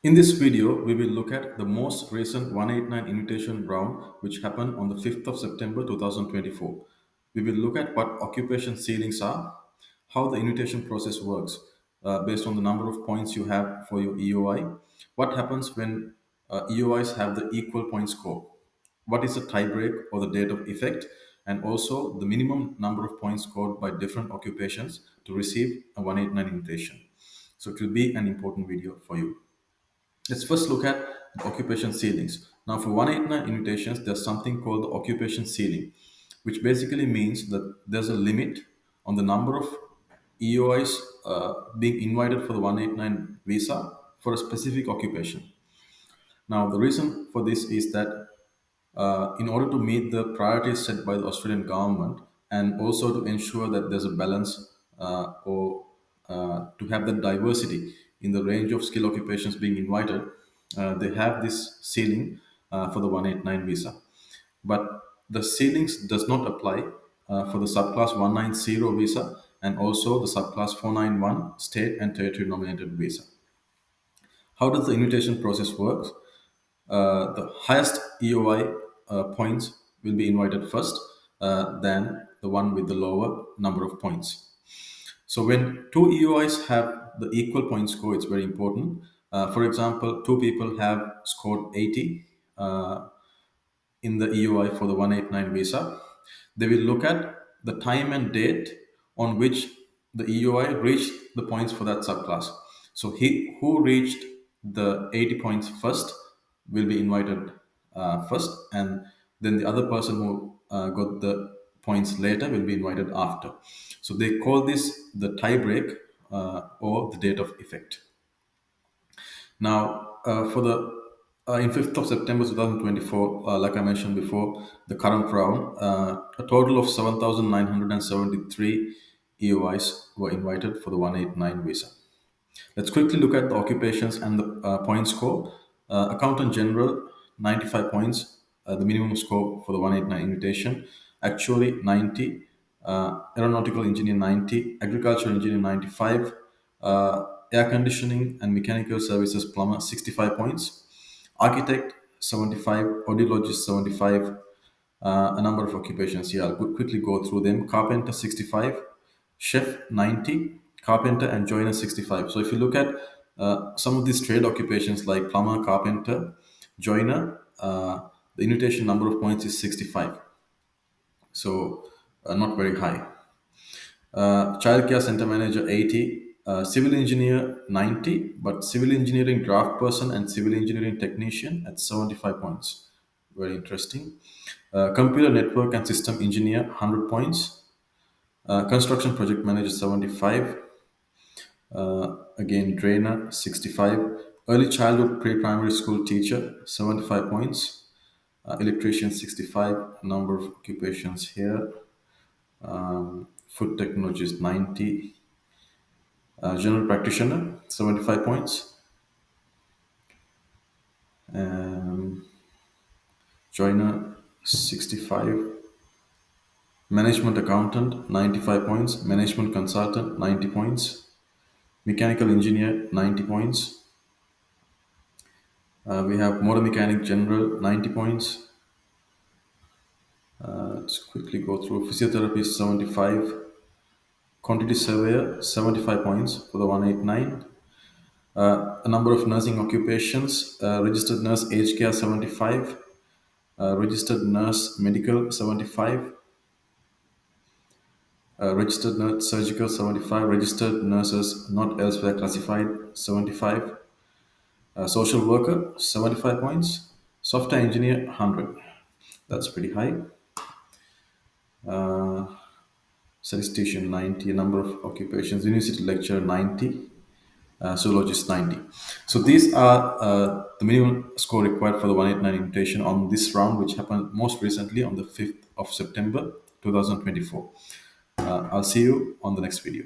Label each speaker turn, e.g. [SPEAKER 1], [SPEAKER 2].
[SPEAKER 1] In this video, we will look at the most recent 189 invitation round, which happened on the 5th of September 2024. We will look at what occupation ceilings are, how the invitation process works based on the number of points you have for your EOI, what happens when EOIs have the equal point score, what is the tie break or the date of effect, and also the minimum number of points scored by different occupations to receive a 189 invitation. So it will be an important video for you. Let's first look at the occupation ceilings. Now, for 189 invitations, there's something called the occupation ceiling, which basically means that there's a limit on the number of EOIs being invited for the 189 visa for a specific occupation. Now, the reason for this is that in order to meet the priorities set by the Australian government and also to ensure that there's a balance or to have the diversity in the range of skill occupations being invited, they have this ceiling for the 189 visa. But the ceilings does not apply for the subclass 190 visa and also the subclass 491 state and territory nominated visa. How does the invitation process work? The highest EOI points will be invited first than the one with the lower number of points. So when two EOIs have the equal point score, it's very important. For example, two people have scored 80 in the EOI for the 189 visa. They will look at the time and date on which the EOI reached the points for that subclass. So he who reached the 80 points first will be invited first, and then the other person who got the points later will be invited after. So they call this the tie break or the date of effect. Now, for the in 5th of September 2024, like I mentioned before, the current round, a total of 7,973 EOIs were invited for the 189 visa. Let's quickly look at the occupations and the point score. Accountant General, 95 points, the minimum score for the 189 invitation. Actuary, 90. Aeronautical Engineer, 90. Agricultural Engineer, 95. Air Conditioning and Mechanical Services Plumber, 65 points. Architect, 75. Audiologist, 75. A number of occupations here. I'll quickly go through them. Carpenter, 65. Chef, 90. Carpenter and joiner, 65. So if you look at some of these trade occupations like plumber, carpenter, joiner, the invitation number of points is 65. So not very high. Childcare center manager, 80. Civil engineer, 90. But civil engineering draft person and civil engineering technician at 75 points. Very interesting. Computer network and system engineer, 100 points. Construction project manager, 75. Again, trainer, 65. Early childhood pre-primary school teacher, 75 points. Electrician, 65. Number of occupations here. Food technologist, 90. General practitioner, 75 points. Joiner, 65. Management accountant, 95 points. Management consultant, 90 points. Mechanical engineer, 90 points. We have motor mechanic general, 90 points. Let's quickly go through. Physiotherapist, 75. Quantity surveyor, 75 points for the 189. A number of nursing occupations. Registered nurse aged care, 75. Registered nurse medical, 75. Registered nurse surgical, 75. Registered nurses not elsewhere classified, 75. Social worker, 75 points. Software engineer, 100. That's pretty high. Statistician, 90. A number of occupations. University lecturer, 90. Zoologist, 90. So these are the minimum score required for the 189 invitation on this round, which happened most recently on the 5th of September 2024. I'll see you on the next video.